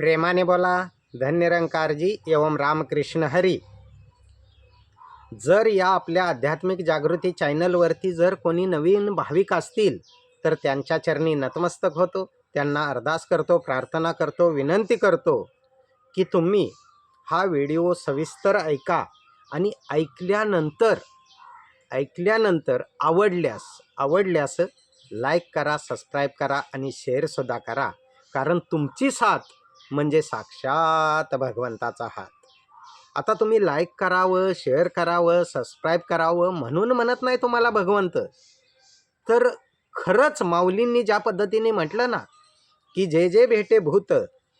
प्रेमाने बोला, धन्यरंकारजी एवं रामकृष्ण हरी. जर या आपल्या आध्यात्मिक जागृती चॅनलवरती जर कोणी नवीन भाविक असतील तर त्यांच्या चरणी नतमस्तक होतो, त्यांना अरदास करतो, प्रार्थना करतो, विनंती करतो की तुम्ही हा व्हिडिओ सविस्तर ऐका आणि ऐकल्यानंतर आवडल्यास लाईक करा, सबस्क्राईब करा आणि शेअरसुद्धा करा. कारण तुमची साथ म्हणजे साक्षात भगवंताचा हात. आता तुम्ही लाईक करावं, शेअर करावं, सबस्क्राईब करावं म्हणून म्हणत नाही तुम्हाला भगवंत, तर खरंच माऊलींनी ज्या पद्धतीने म्हटलं ना की जे जे भेटे भूत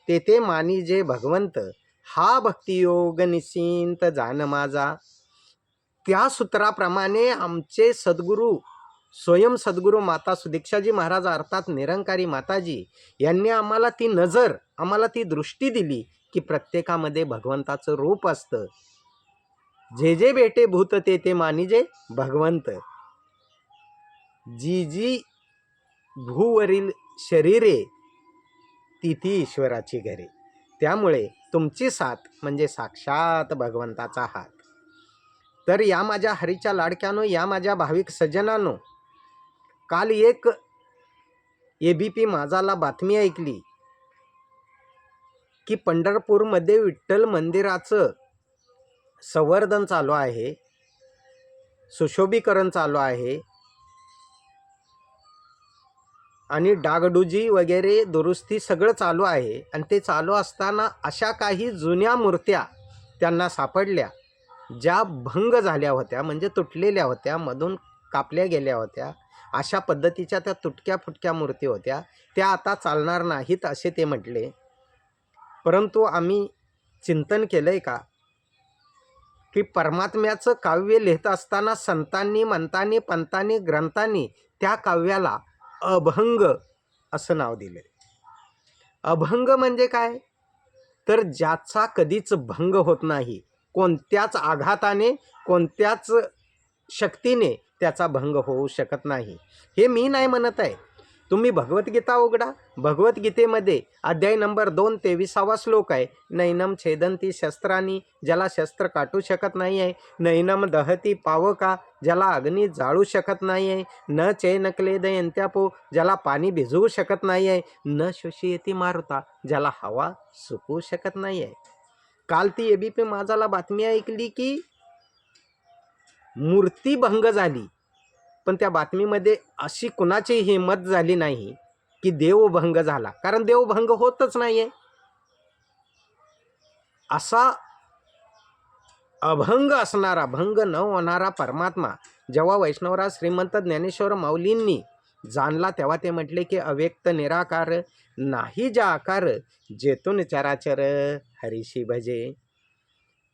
ते ते मानी जे भगवंत, हा भक्तियोग निश्चिंत जान माझा, त्या सूत्राप्रमाणे आमचे सद्गुरू स्वयं सद्गुरू माता सुदीक्षाजी महाराज अर्थात निरंकारी माताजी यांनी आम्हाला ती नजर, आम्हाला ती दृष्टी दिली की प्रत्येकामध्ये भगवंताचं रूप असतं. जे जे भेटे भूत ते ते मानिजे भगवंत, जी जी भूवरील शरीरे ती ती ईश्वराची घरे. त्यामुळे तुमची साथ म्हणजे साक्षात भगवंताचा हात. तर या माझ्या हरीच्या लाडक्यानो, या माझ्या भाविक सज्जनांनो, काल एक ABP माझाला बातमी ऐकली की पंढरपूरमध्ये विठ्ठल मंदिराचं संवर्धन चालू आहे, सुशोभीकरण चालू आहे आणि डागडुजी वगैरे दुरुस्ती सगळं चालू आहे. आणि ते चालू असताना अशा काही जुन्या मूर्त्या त्यांना सापडल्या ज्या भंग झाल्या होत्या, म्हणजे तुटलेल्या होत्या, मधून कापल्या गेल्या होत्या. अशा पद्धतीच्या त्या तुटक्या फुटक्या मूर्ती होत्या, त्या आता चालणार नाहीत असे ते म्हटले. परंतु आम्ही चिंतन केलंय का की परमात्म्याचं काव्य लिहित असताना संतांनी, मंतांनी, पंतांनी, ग्रंथांनी त्या काव्याला अभंग असं नाव दिले. अभंग म्हणजे काय, तर ज्याचा कधीच भंग होत नाही, कोणत्याच आघाताने, कोणत्याच शक्तीने त्याचा भंग होऊ शकत नाही. हे मी नाही म्हणत आहे, तुम्ही भगवद्गीता उघडा. भगवद्गीतेमध्ये अध्याय नंबर 2 23वा श्लोक आहे. नैनम छेदंती शस्त्रांनी, ज्याला शस्त्र काटू शकत नाही आहे. नैनम दहती पावका, ज्याला अग्नी जाळू शकत नाही आहे. न चैन क्लेदयंत्यापो, ज्याला पाणी भिजवू शकत नाही आहे. न शोषयती मारुता, ज्याला हवा सुकवू शकत नाही आहे. काल ती ABP माझाला बातमी ऐकली की मूर्ती भंग झाली, पण त्या बातमीमध्ये अशी कुणाची हिंमत झाली नाही की देवभंग झाला, कारण देवभंग होतच नाहीये. असा अभंग असणारा, भंग न होणारा परमात्मा जेव्हा वैष्णवराज श्रीमंत ज्ञानेश्वर माऊलींनी जाणला तेव्हा ते म्हटले की अव्यक्त निराकार, नाही ज्या आकार, जेतून चराचर हरीशी भजे.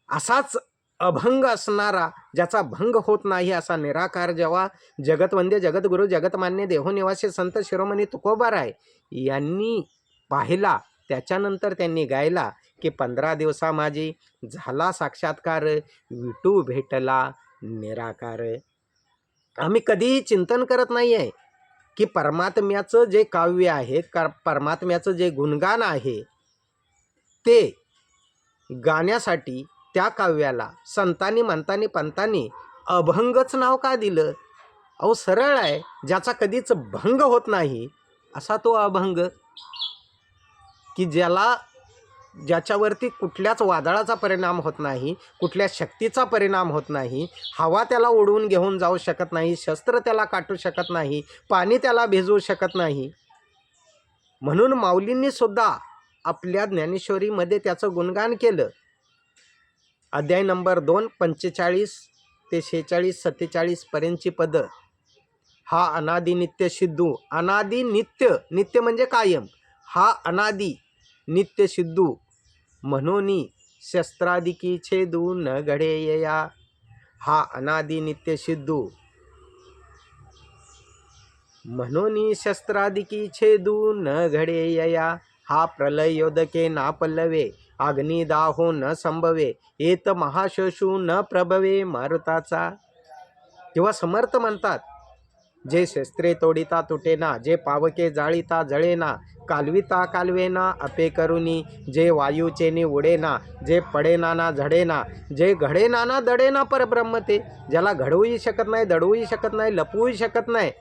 असाच अभंग असणारा, ज्याचा भंग होत नाही असा निराकार जेव्हा जगतवंद्य जगद्गुरु जगतमान्य देहोनिवासी संत शिरोमणी तुकोबाराय यांनी पाहिला, त्याच्यानंतर त्यांनी गायला की 15 दिवसा माझी झाला साक्षात्कार, विठू भेटला निराकार. आम्ही कधीही चिंतन करत नाही आहे की परमात्म्याचं जे काव्य आहे, परमात्म्याचं जे गुणगान आहे, ते गाण्यासाठी त्या काव्याला संतांनी, मंतांनी, पंतांनी अभंगच नाव का दिलं. अहो सरळ आहे, ज्याचा कधीच भंग होत नाही असा तो अभंग, की ज्याच्यावरती कुठल्याच वादळाचा परिणाम होत नाही, कुठल्या शक्तीचा परिणाम होत नाही, हवा त्याला उडवून घेऊन जाऊ शकत नाही, शस्त्र त्याला काटू शकत नाही, पाणी त्याला भिजवू शकत नाही. म्हणून माऊलींनी सुद्धा आपल्या ज्ञानेश्वरीमध्ये त्याचं गुणगान केलं. अध्याय नंबर 2 45 ते 46 47 पर्यंतची पद. हा अनादि नित्य सिद्धू, अनादि नित्य, नित्य म्हणजे कायम, हा अनादि नित्य सिद्धू म्हणून शस्त्रादिकी छेदू न घडे यया. हा अनादि नित्य सिद्धू म्हणून शस्त्रादिकी छेदू न घडे यया. हा प्रलय योदके ना पल्लवे, अग्निदाहो न संभवे, येत महाशोषू न प्रभवे मारुताचा. तेव्हा समर्थ म्हणतात जे शस्त्रे तोडिता तुटेना, जे पावके जाळीता जळेना, कालविता कालवेना अपे करुनी, जे वायूचेनी उडेना, जे पडेना ना झडेना, जे घडेना ना दडेना परब्रह्म ते. ज्याला घडवूही शकत नाही, दडवूही शकत नाही, लपवूही शकत नाही.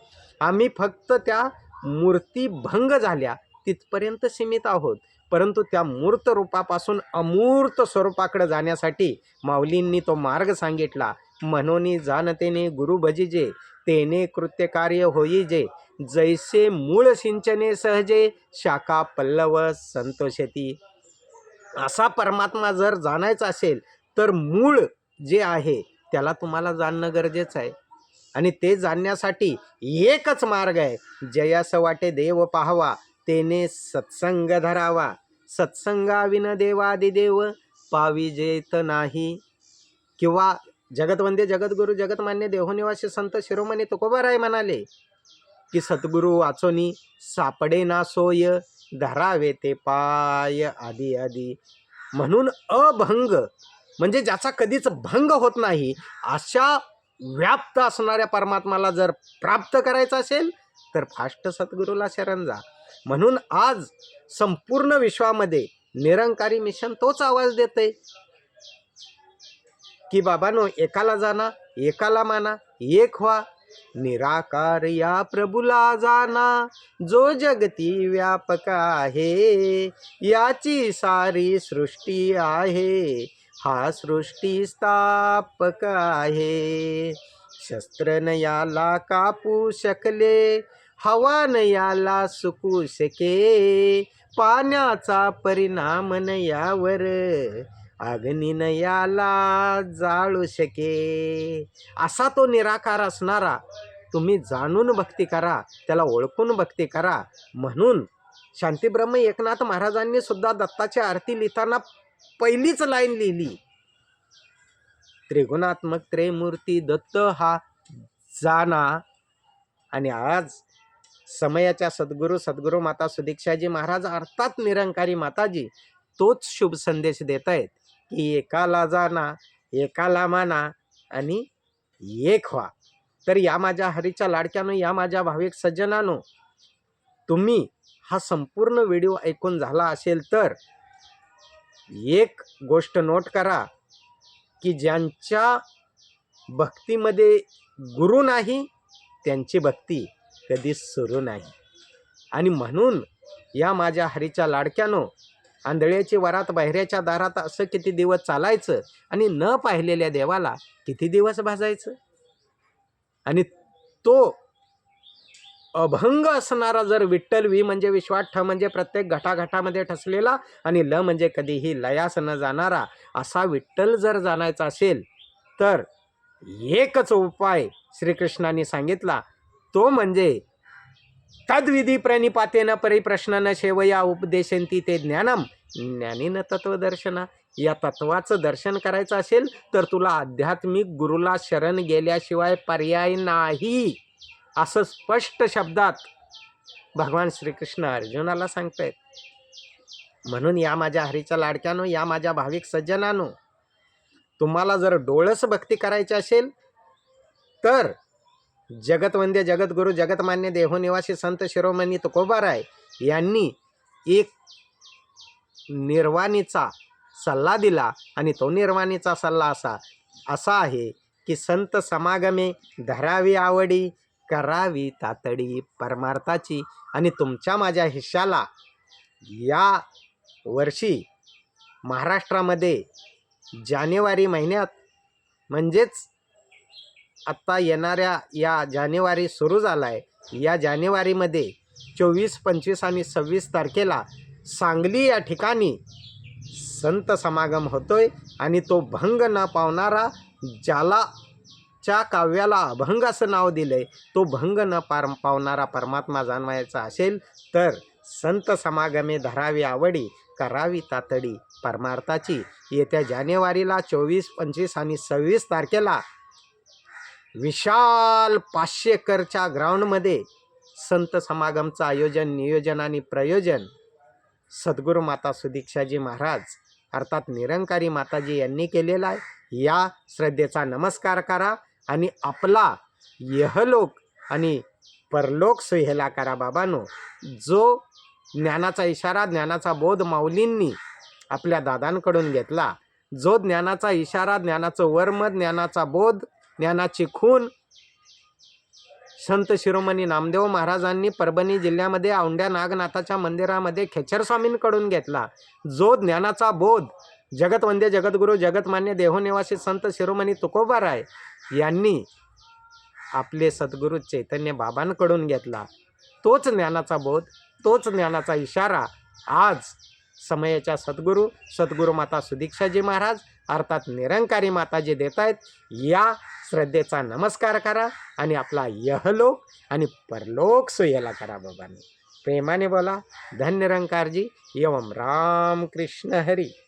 आम्ही फक्त त्या मूर्ती भंग झाल्या तिथपर्यंत सीमित आहोत. परंतु त्या मूर्त रूपापासून अमूर्त स्वरूपाकडे जाण्यासाठी माऊलींनी तो मार्ग सांगितला. म्हणून जाणतेने गुरु भजिजे, तेने कृत्यकार्य होईजे, जैसे मूळ सिंचने सहजे, शाखा पल्लव संतोषती. असा परमात्मा जर जाणायचा असेल तर मूळ जे आहे त्याला तुम्हाला जाणणं गरजेचं आहे. आणि ते जाणण्यासाठी एकच मार्ग आहे. जयास वाटे देव पाहावा, तेने सत्संग धरावा. सत्संगाविन देवादिदेव पाविजेत नाही. किंवा जगतवंद्य जगद्गुरु जगतमान्य देहोनिवासी संत शिरोमणी तुकोबाराय म्हणाले की सद्गुरु वाचोनी सापडे ना सोय, धरावे ते पाय आदी आदी. म्हणून अभंग म्हणजे ज्याचा कधीच भंग होत नाही अशा व्याप्त असणाऱ्या परमात्माला जर प्राप्त करायचं असेल तर फास्ट सद्गुरूला शरण जा. म्हणून आज संपूर्ण विश्वामध्ये निरंकारी मिशन तोच आवाज देते की बाबांनो, एकाला जाना, एकाला माना, एक व्हा. निराकार या प्रभुला जाना, जो जगती व्यापक आहे, याची सारी सृष्टी आहे, हा सृष्टी स्थापक आहे. शस्त्र न याला कापू शकले, हवा न याला सुकू शके, पाण्याचा परिणाम न यावर, अग्नी न याला जाळू शके. असा तो निराकार असणारा तुम्ही जाणून भक्ती करा, त्याला ओळखून भक्ती करा. म्हणून शांतीब्रह्म एकनाथ महाराजांनी सुद्धा दत्ताची आरती लिहिताना पहिलीच लाईन लिहिली, त्रिगुणात्मक त्रयमूर्ती दत्त हा जाना. आणि आज समयाच्या सद्गुरू माता सुदीक्षाजी महाराज अर्थात निरंकारी माताजी तोच शुभ संदेश देत आहेत की एकाला जाना, एकाला माना आणि एक व्हा. तर या माझ्या हरीच्या लाडक्यानं, या माझ्या भाविक सज्जनानो, तुम्ही हा संपूर्ण व्हिडिओ ऐकून झाला असेल तर एक गोष्ट नोट करा की ज्यांच्या भक्तीमध्ये गुरु नाही त्यांची भक्ती कधीच सुरू नाही. आणि म्हणून या माझ्या हरीच्या लाडक्यानो, आंधळ्याची वरात बाहेरच्या दारात असं किती दिवस चालायचं आणि न पाहिलेल्या देवाला किती दिवस भाजायचं. आणि तो अभंग असणारा जर विठ्ठल, वी म्हणजे विश्वात, ठ म्हणजे प्रत्येक घटाघटामध्ये ठसलेला, आणि ल म्हणजे कधीही लयास न जाणारा असा विठ्ठल जर जाणायचा असेल तर एकच उपाय श्रीकृष्णाने सांगितला, तो म्हणजे तद्विधी प्रणिपातेन परिप्रश्न सेवया उपदेशंती ते ज्ञानम ज्ञानीन तत्वदर्शना. या तत्वाचं दर्शन करायचं असेल तर तुला आध्यात्मिक गुरुला शरण गेल्याशिवाय पर्याय नाही, असं स्पष्ट शब्दात भगवान श्रीकृष्ण अर्जुनाला सांगतायत. म्हणून या माझ्या हरीच्या लाडक्यानो, या माझ्या भाविक सज्जनानो, तुम्हाला जर डोळस भक्ती करायची असेल तर जगतवंद्य जगद्गुरु जगतमान्य देहोनिवासी संत शिरोमणी तुकोबाराय यांनी एक निर्वाणीचा सल्ला दिला. आणि तो निर्वाणीचा सल्ला असा आहे की संत समागमे धरावी आवडी, करावी तातडी परमार्थाची. आणि तुमच्या माझ्या हिश्श्याला या वर्षी महाराष्ट्रामध्ये जानेवारी महिन्यात, म्हणजेच आत्ता येणाऱ्या या जानेवारी सुरू झाला आहे, या जानेवारीमध्ये 24, 25 आणि 26 तारखेला सांगली या ठिकाणी संत समागम होतोय. आणि तो भंग न पावणारा, ज्याला च्या काव्याला अभंग असं नाव दिलंय, तो भंग न पावणारा परमात्मा जाणवायचा असेल तर संत समागमे धरावी आवडी, करावी तातडी परमार्थाची. येत्या जानेवारीला 24, 25 आणि 26 तारखेला विशाल 500 एकरच्या ग्राउंडमध्ये संत समागमचं आयोजन, नियोजन आणि प्रयोजन सद्गुरू माता सुदीक्षाजी महाराज अर्थात निरंकारी माताजी यांनी केलेला आहे. या श्रद्धेचा नमस्कार करा आणि आपला यहलोक आणि परलोक सुहेला करा बाबांनो. जो ज्ञानाचा इशारा, ज्ञानाचा बोध माऊलींनी आपल्या दादांकडून घेतला, जो ज्ञानाचा इशारा, ज्ञानाचं वर्म, ज्ञानाचा बोध, ज्ञानाची खून संत शिरोमणी नामदेव महाराजांनी परभणी जिल्ह्यामध्ये औंढ्या नागनाथाच्या मंदिरामध्ये खेचर स्वामींकडून घेतला, जो ज्ञानाचा बोध जगतवंद्य जगद्गुरू जगतमान्य देहोनिवासी संत शिरोमणी तुकोबाराय यांनी आपले सद्गुरू चैतन्य बाबांकडून घेतला, तोच ज्ञानाचा बोध, तोच ज्ञानाचा इशारा आज समयाच्या सद्गुरू माता सुदीक्षाजी महाराज अर्थात निरंकारी माताजी देत आहेत. या श्रद्धेचा नमस्कार करा आणि आपला यहलोक आणि परलोक सुहेला करा बाबांनी. प्रेमाने बोला. धन्य निरंकारजी. एवं राम कृष्ण हरी.